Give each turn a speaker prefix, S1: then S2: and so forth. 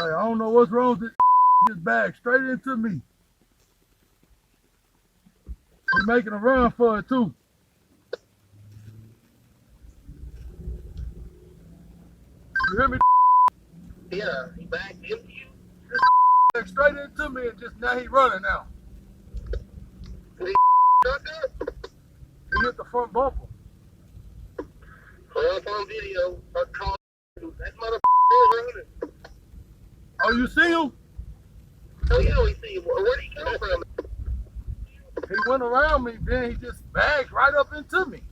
S1: Like, I don't know what's wrong with this. Just bagged straight into me. He's making a run for it too. You hear me?
S2: Yeah, he backed into you.
S1: Bagged straight into me and just now he running now.
S2: Stuck up.
S1: He hit the front bumper.
S2: Call up on video. Or call. That motherfucker is running.
S1: Oh, you see him?
S2: Oh yeah, we see him. Where'd he come from?
S1: He went around me, then he just bagged right up into me.